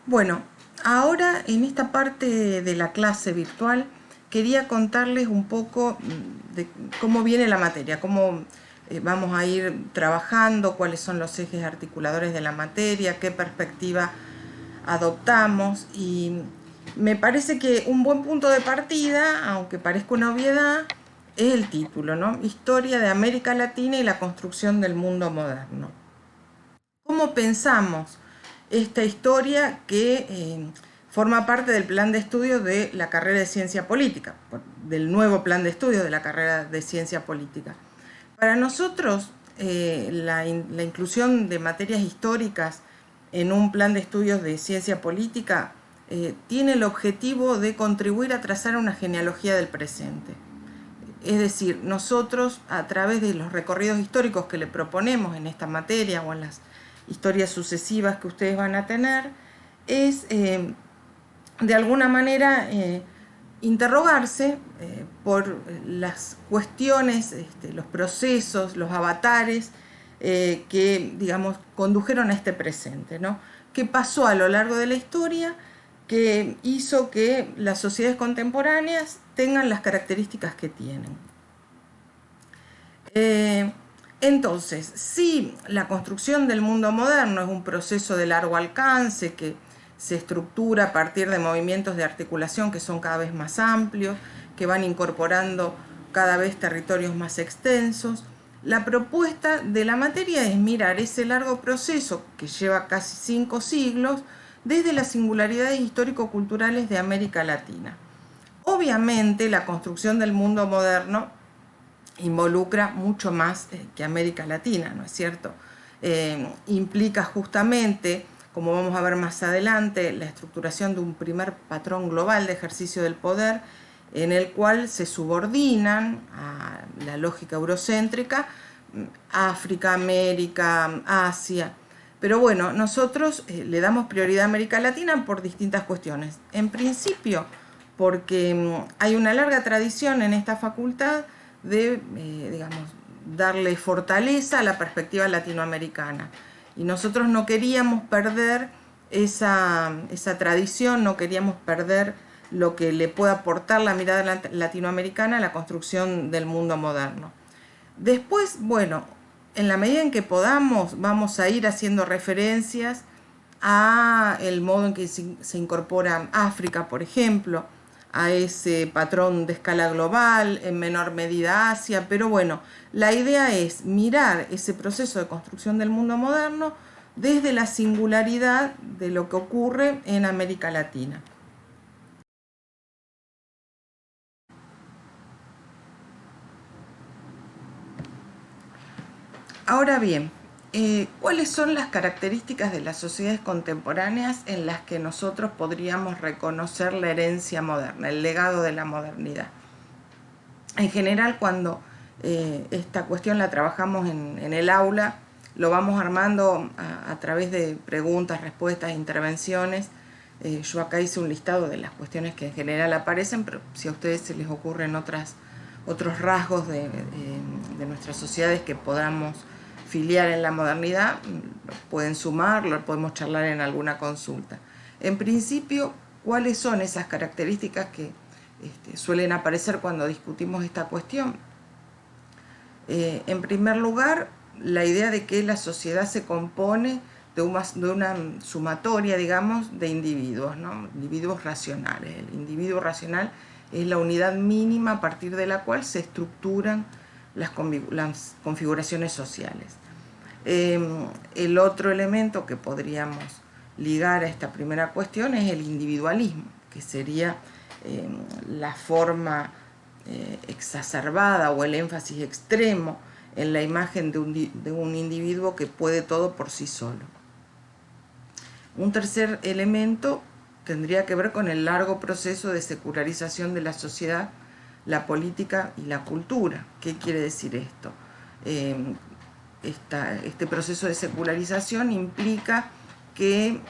Bueno, ahora en esta parte de la clase virtual quería contarles un poco de cómo viene la materia, cómo vamos a ir trabajando, cuáles son los ejes articuladores de la materia, qué perspectiva adoptamos, y me parece que un buen punto de partida, aunque parezca una obviedad, es el título, ¿no? Historia de América Latina y la construcción del mundo moderno. ¿Cómo pensamos esta historia que forma parte del plan de estudio de la carrera de ciencia política, del nuevo plan de estudio de la carrera de ciencia política? Para nosotros, la inclusión de materias históricas en un plan de estudios de ciencia política tiene el objetivo de contribuir a trazar una genealogía del presente. Es decir, nosotros, a través de los recorridos históricos que le proponemos en esta materia o en las historias sucesivas que ustedes van a tener, es de alguna manera interrogarse por las cuestiones, los procesos, los avatares que, digamos, condujeron a este presente, ¿no? ¿Qué pasó a lo largo de la historia que hizo que las sociedades contemporáneas tengan las características que tienen? Entonces, si la construcción del mundo moderno es un proceso de largo alcance que se estructura a partir de movimientos de articulación que son cada vez más amplios, que van incorporando cada vez territorios más extensos, la propuesta de la materia es mirar ese largo proceso que lleva casi 5 siglos desde las singularidades histórico-culturales de América Latina. Obviamente, la construcción del mundo moderno involucra mucho más que América Latina, ¿no es cierto? Implica justamente, como vamos a ver más adelante, la estructuración de un primer patrón global de ejercicio del poder en el cual se subordinan a la lógica eurocéntrica África, América, Asia. Pero bueno, nosotros le damos prioridad a América Latina por distintas cuestiones. En principio, porque hay una larga tradición en esta facultad de, digamos, darle fortaleza a la perspectiva latinoamericana. Y nosotros no queríamos perder esa tradición, no queríamos perder lo que le puede aportar la mirada latinoamericana a la construcción del mundo moderno. Después, bueno, en la medida en que podamos, vamos a ir haciendo referencias a el modo en que se incorpora África, por ejemplo, a ese patrón de escala global, en menor medida Asia, pero bueno, la idea es mirar ese proceso de construcción del mundo moderno desde la singularidad de lo que ocurre en América Latina. Ahora bien, ¿cuáles son las características de las sociedades contemporáneas en las que nosotros podríamos reconocer la herencia moderna, el legado de la modernidad? En general, cuando esta cuestión la trabajamos en el aula, lo vamos armando a través de preguntas, respuestas, intervenciones. Yo acá hice un listado de las cuestiones que en general aparecen, pero si a ustedes se les ocurren otros rasgos de nuestras sociedades que podamos filiar en la modernidad, pueden sumarlo, podemos charlar en alguna consulta. En principio, ¿cuáles son esas características que suelen aparecer cuando discutimos esta cuestión? En primer lugar, la idea de que la sociedad se compone de una sumatoria, digamos, de individuos, ¿no? Individuos racionales. El individuo racional es la unidad mínima a partir de la cual se estructuran las configuraciones sociales. El otro elemento que podríamos ligar a esta primera cuestión es el individualismo, que sería la forma exacerbada o el énfasis extremo en la imagen de un individuo que puede todo por sí solo. Un tercer elemento tendría que ver con el largo proceso de secularización de la sociedad, la política y la cultura. ¿Qué quiere decir esto? Este proceso de secularización implica que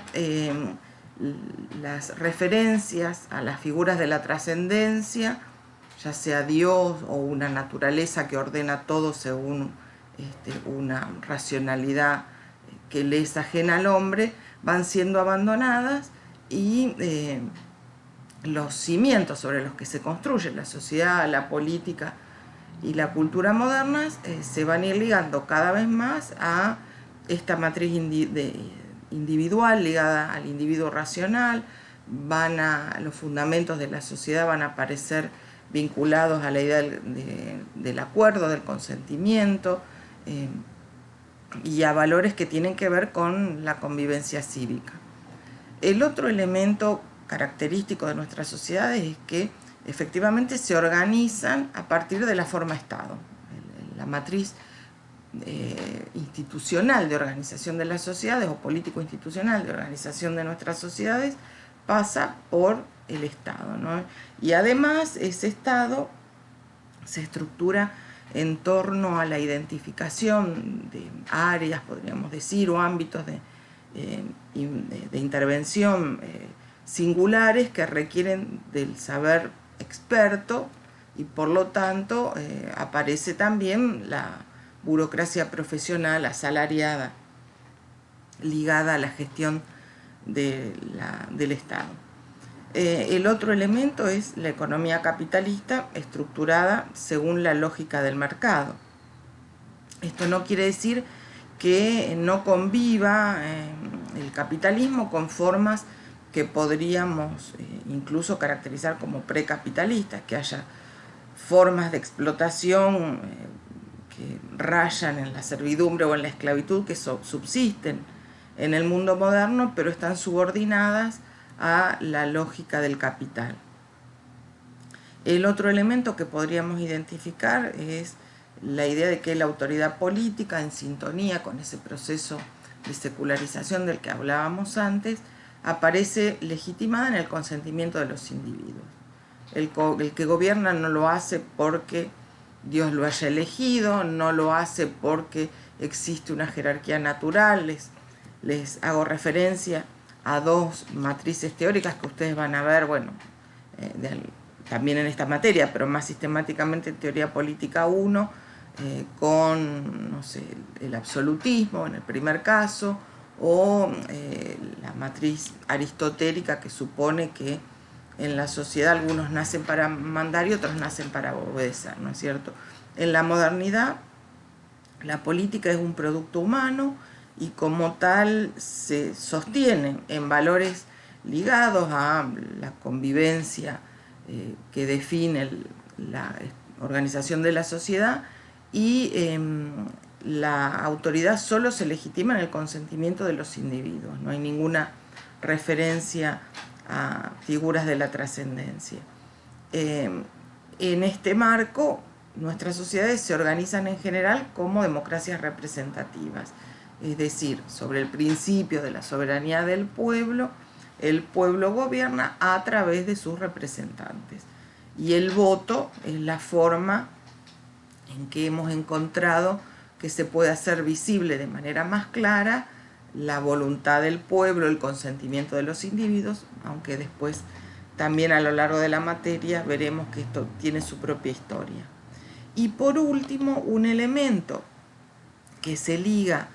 las referencias a las figuras de la trascendencia, ya sea Dios o una naturaleza que ordena todo según una racionalidad que le es ajena al hombre, van siendo abandonadas y los cimientos sobre los que se construye la sociedad, la política y la cultura modernas se van a ir ligando cada vez más a esta matriz individual ligada al individuo racional. Los fundamentos de la sociedad van a aparecer vinculados a la idea del acuerdo, del consentimiento y a valores que tienen que ver con la convivencia cívica. El otro elemento característico de nuestras sociedades es que efectivamente se organizan a partir de la forma Estado. La matriz institucional de organización de las sociedades o político-institucional de organización de nuestras sociedades pasa por el Estado, ¿no? Y además ese Estado se estructura en torno a la identificación de áreas, podríamos decir, o ámbitos de intervención singulares que requieren del saber experto y por lo tanto aparece también la burocracia profesional asalariada ligada a la gestión del Estado. El otro elemento es la economía capitalista estructurada según la lógica del mercado. Esto no quiere decir que no conviva el capitalismo con formas que podríamos incluso caracterizar como precapitalistas, que haya formas de explotación que rayan en la servidumbre o en la esclavitud que subsisten en el mundo moderno, pero están subordinadas a la lógica del capital. El otro elemento que podríamos identificar es la idea de que la autoridad política, en sintonía con ese proceso de secularización del que hablábamos antes, aparece legitimada en el consentimiento de los individuos. El que gobierna no lo hace porque Dios lo haya elegido, no lo hace porque existe una jerarquía natural. Les hago referencia a dos matrices teóricas que ustedes van a ver, también en esta materia, pero más sistemáticamente en Teoría Política 1, con el absolutismo en el primer caso, o la matriz aristotélica que supone que en la sociedad algunos nacen para mandar y otros nacen para obedecer, ¿no es cierto? En la modernidad, la política es un producto humano y como tal se sostiene en valores ligados a la convivencia que define la organización de la sociedad, y la autoridad solo se legitima en el consentimiento de los individuos. No hay ninguna referencia a figuras de la trascendencia. En este marco, nuestras sociedades se organizan en general como democracias representativas, es decir, sobre el principio de la soberanía del pueblo, el pueblo gobierna a través de sus representantes. Y el voto es la forma en que hemos encontrado que se puede hacer visible de manera más clara la voluntad del pueblo, el consentimiento de los individuos, aunque después también a lo largo de la materia veremos que esto tiene su propia historia. Y por último, un elemento que se liga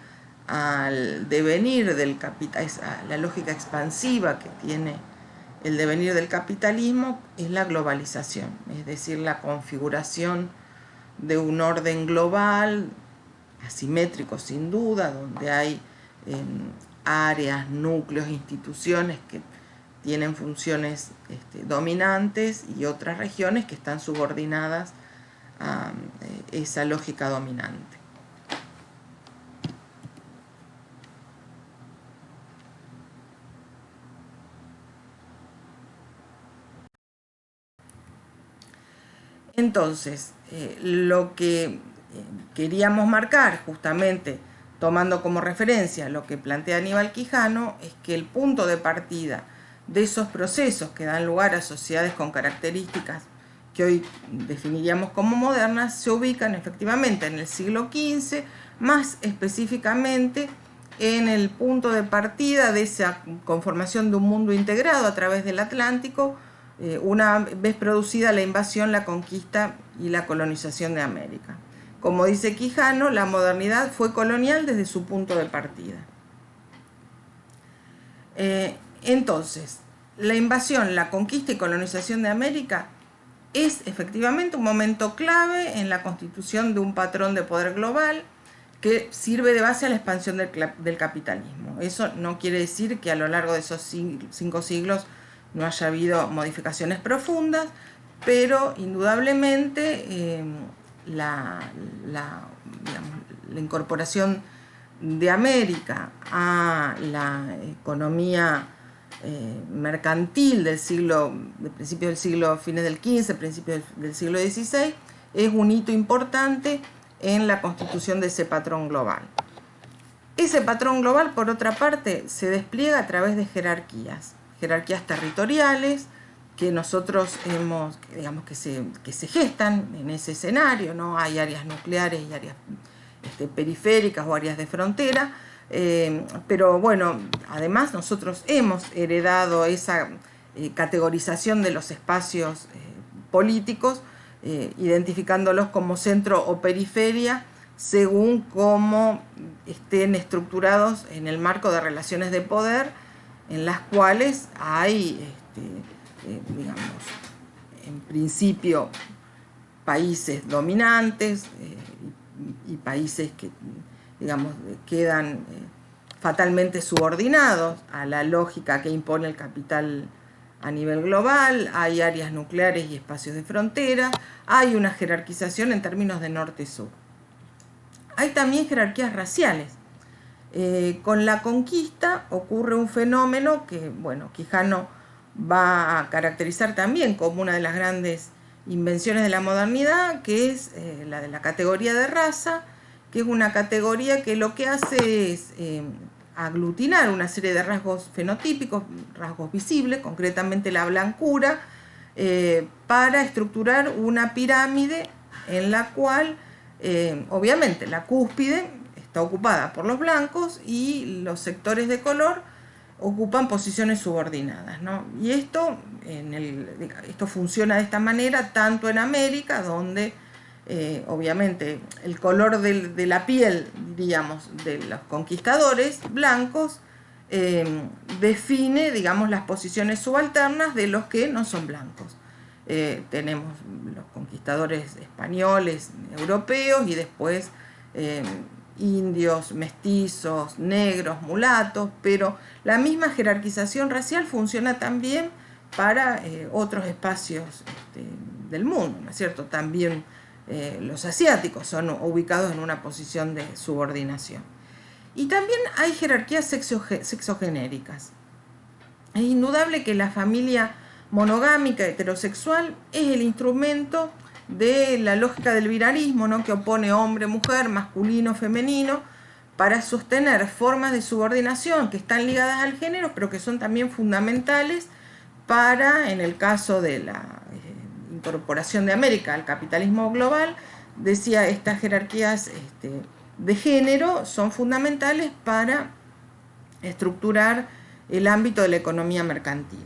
al devenir del capital, a la lógica expansiva que tiene el devenir del capitalismo, es la globalización, es decir, la configuración de un orden global, asimétrico sin duda, donde hay áreas, núcleos, instituciones que tienen funciones dominantes y otras regiones que están subordinadas a esa lógica dominante. Entonces, lo que queríamos marcar, justamente tomando como referencia lo que plantea Aníbal Quijano, es que el punto de partida de esos procesos que dan lugar a sociedades con características que hoy definiríamos como modernas, se ubican efectivamente en el siglo XV, más específicamente en el punto de partida de esa conformación de un mundo integrado a través del Atlántico, una vez producida la invasión, la conquista y la colonización de América. Como dice Quijano, la modernidad fue colonial desde su punto de partida. Entonces, la invasión, la conquista y colonización de América es efectivamente un momento clave en la constitución de un patrón de poder global que sirve de base a la expansión del capitalismo. Eso no quiere decir que a lo largo de esos 5 siglos no haya habido modificaciones profundas, pero indudablemente la incorporación de América a la economía mercantil del principios del siglo, fines del XV, principios del siglo XVI, es un hito importante en la constitución de ese patrón global. Ese patrón global, por otra parte, se despliega a través de jerarquías territoriales que nosotros hemos, digamos, que se gestan en ese escenario, ¿no? Hay áreas nucleares y áreas periféricas o áreas de frontera, pero bueno, además nosotros hemos heredado esa categorización de los espacios políticos, identificándolos como centro o periferia según cómo estén estructurados en el marco de relaciones de poder en las cuales hay, digamos, en principio países dominantes y países que, digamos, quedan fatalmente subordinados a la lógica que impone el capital a nivel global. Hay áreas nucleares y espacios de frontera, hay una jerarquización en términos de norte-sur. Hay también jerarquías raciales. Con la conquista ocurre un fenómeno que, bueno, Quijano va a caracterizar también como una de las grandes invenciones de la modernidad, que es la de la categoría de raza, que es una categoría que lo que hace es aglutinar una serie de rasgos fenotípicos, rasgos visibles, concretamente la blancura, para estructurar una pirámide en la cual, obviamente, la cúspide está ocupada por los blancos y los sectores de color ocupan posiciones subordinadas, ¿no? Y esto funciona de esta manera tanto en América, donde obviamente el color de la piel, diríamos, de los conquistadores blancos define, digamos, las posiciones subalternas de los que no son blancos. Tenemos los conquistadores españoles, europeos, y después indios, mestizos, negros, mulatos, pero la misma jerarquización racial funciona también para otros espacios del mundo, ¿no es cierto? También los asiáticos son ubicados en una posición de subordinación. Y también hay jerarquías sexogenéricas. Es indudable que la familia monogámica heterosexual es el instrumento de la lógica del binarismo, ¿no? Que opone hombre-mujer, masculino-femenino, para sostener formas de subordinación que están ligadas al género, pero que son también fundamentales para, en el caso de la incorporación de América al capitalismo global, decía, estas jerarquías de género son fundamentales para estructurar el ámbito de la economía mercantil.